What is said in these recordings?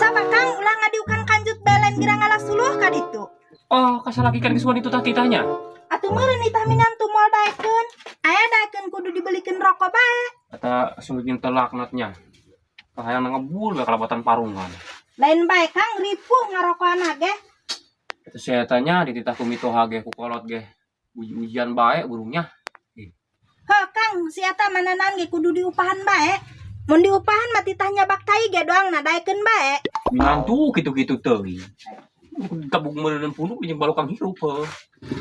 Saba Kang ulah ngadiukan kanjut belen gira ngalah suluh ka ditu. Oh, kasalaki kan kesuan itu tak titanya. Atuh meureun itah minantu moal daekeun. Aya daekeun kudu dibelikeun rokok bae. Kata sungguhin telaknatnya. Kahayang ngebul we kalabatan parungan. Lain bae Kang ripuh ngarokokan ge. Itu saya tanya di titah kumitoha ge ku kolot ge. Ujian bae burungnya. Heuh Kang, si eta mananan ge kudu diupahan bae. Mun diupahan mah titahnya baktai ge doang na daekeun bae. Minantu gitu-gitu teuing. Tabung meureun punduk jeung balokang hirup heuh.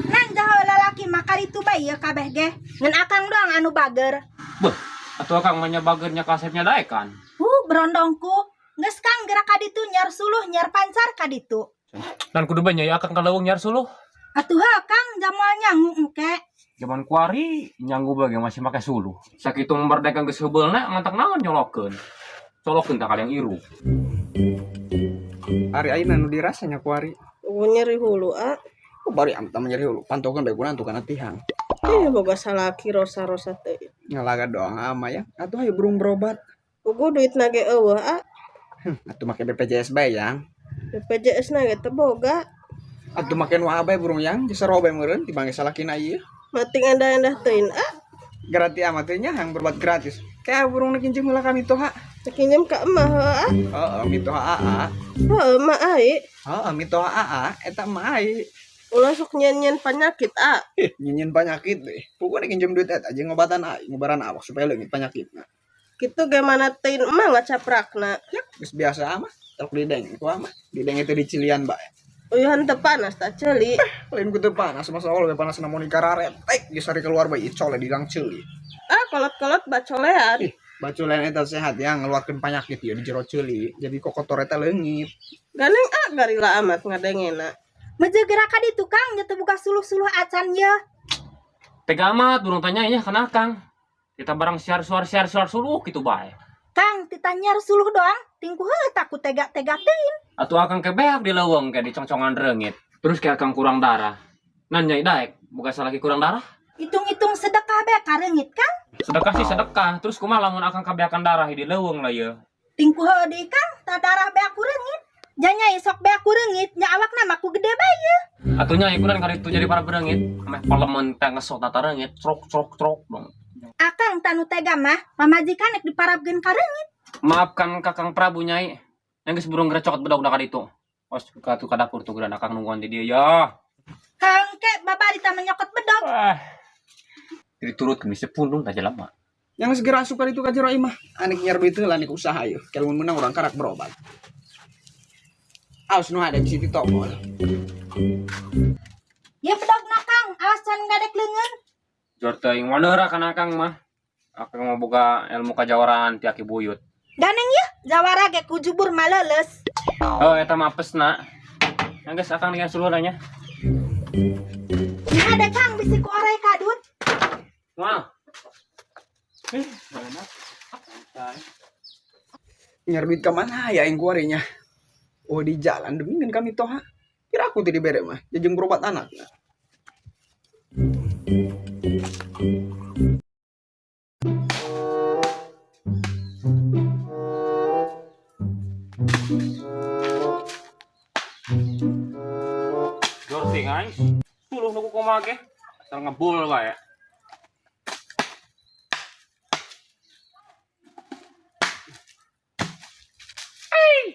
Nan jaho lalaki maka itu bae ieu kabeh ge. Ngan akang doang anu bager. Beuh, atuh akang mah nya bagernya kasepnya daekan. Berondongku. Geus Kang gerak ka ditu nyar suluh nyar pancar ka ditu. Dan kudu banyak ya akang kaleuweung nyar suluh. Atuh heuh Kang jamoal nyangu engke. Zaman kuari nyanggu bage masih make suluh. Sakitu memberdakan geus heubeulna ngantak naon nyolokeun. Colokeun tah kalian iru. Ari ayeuna nu dirasanya ku ari. Nyeri hulu Oh, bari am tama nyeri hulu. Pantokeun bae kunantu kana tihang. boga salaki rosa-rosa teh. Ngalaga doang ama ya. Atuh hayu burung berobat. Ugu duit nage eueuh Atuh make BPJS bae yang. BPJS nage teu boga. Atuh make nu bae burung yang geus saroba meureun tibang salakina ieu. Mating endah-endah teuin Gratis amat teh nya hang berbuat gratis. Kayak burung nekinjem heula ka mitoha. Sakinjem ka emah Heeh, mitoha AA. Heuh mah ai. Heeh, mitoha AA eta mah ai. Ulah sok nyen-nyen penyakit Nyenyen penyakit deh. Pokoknya kinjem duit eta aja ngobatan ai, ngobaran awak supaya leungit penyakitna. Kitu ge mana teuin emah ngacaprakna. Ya, geus biasa mah. Tok dideng ku mah. Dideng itu di Cilian bae. Uyuhan teu panas tak ceuli. Lain ku teu panas masa Allah we panas namun ikararet. Geus ari keluar bae cole di lang ceuli. Kolot-kolot bacolean. Baculen eta sehat ya ngeluarkeun penyakit ieu di jero ceuli. Jadi kokotor eta leungit. Ganeng garila amat ngadengena. Meuje gerak ka ditu Kang nya teu buka suluh-suluh acan ye. Tega amat burung tanya nya kana akang. Kita barang siar suluh gitu bae. Kang titah nyar suluh doang tingku heuh takut tega-tega teuing. Atuh akang kebeak di leuweung kayak di congcongan reungit. Terus kayak akang kurang darah. Nan nyai daek, boga salaki kurang darah? Hitung-hitung sedekah bae ka reungit Kang. Sedekah sih sedekah, terus kumaha lamun akang kabeakan darah di leuweung lah ye. Tingku heuh deui Kang tah darah bae aku reungit. Janya sok bae aku reungit nya awakna mah ku gede bae ye. Atuh nyai kunaon kaditu jadi para bereungit, ameh palemen teh ngesot tata reungit, trok dong. Akang tanu tega mah pamajikan nek diparabkeun ka reungit. Maafkan Kakang Prabu nyai. Yang geus burung gerecokot bedog da kaditu. Os ka tu ka dapur tuh geran akang nungguan di dieu ya. Hengke babari tah menyokot bedog. Jadi turut ke misi pundung tak jelema. Yang segera suka itu ka jero imah. Anik nyar duit heula nik usaha ieu. Kalau mun menang urang karak berobat. Aos nu ada di situ toko. Ya bedogna Kang, awas can ngadek leungeun. Jor teuing wandeura kana akang mah. Akang mah boga ilmu kajawaran ti aki buyut. Ganeng ya, jawara ge ku jubur maleuleus. Oh eta mah apesna. Yang geus akang dengan seluruh nya. Nya ada Kang bisi ku orek kadut. Wah. Nyar duit ka mana ya yang kuarinya? Oh di jalan demi kami toha. Kira aku tadi bere mah, jajeng berobat anak. Jor teuing guys. Tuluh nu kumaha ge. Asal ngebul bae.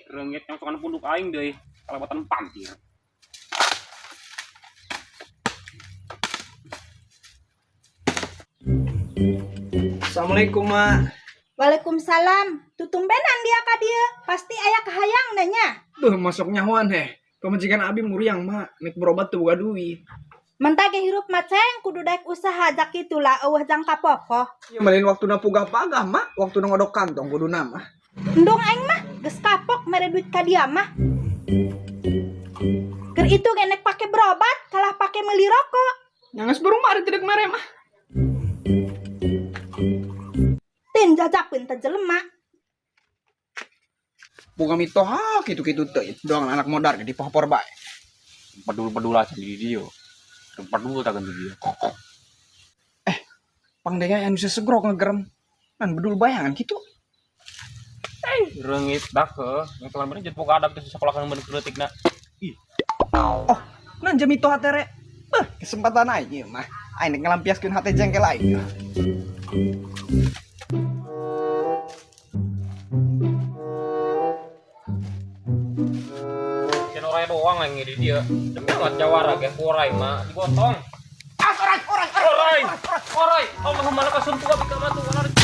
Reungit yang sokan punduk aing deui, kalebatan pampir. Assalamualaikum, Mak. Waalaikumsalam. Tutumbenan dia ka dieu, pasti aya kahayang nya. Duh, masuk nyahuan heh. Pemajikan abi muriang, Mak. Nek berobat tuh boga duit. Mentage hirup maceng kudu daek usaha jak itulah eueuh jangka pokoh. Ya malin waktu na pugah-pagah, Mak. Waktu na ngodok kantong kudu mah. Endong aing mah geus kapok mere duit ka dia mah. Keur itu genek pake berobat kalah pake meuli rokok. Yang burung mah ada tidak mere mah. Tin jajakeun teh jelema. Boga mitoha kitu-kitu teh. Doang anak modar di pohor bae. Pedul aja di dieu. Pedul tagan di dieu. Pangdaya yang bisa segrok ngegerem. Kan bedul bayangan gitu. Rengit dah ke. Yang kemarin bener jadi pokok adab tuh sekolah kan bener kritik nak. Ih, Oh, nan jemi toh hatere. Kesempatan aja mah. Aing ngelampiaskeun hate jengkel aing. can orang doang yang di dia. Demi amat jawara ge kurai mah digotong. Orai. Allahumma lakasum tuwa bika matu.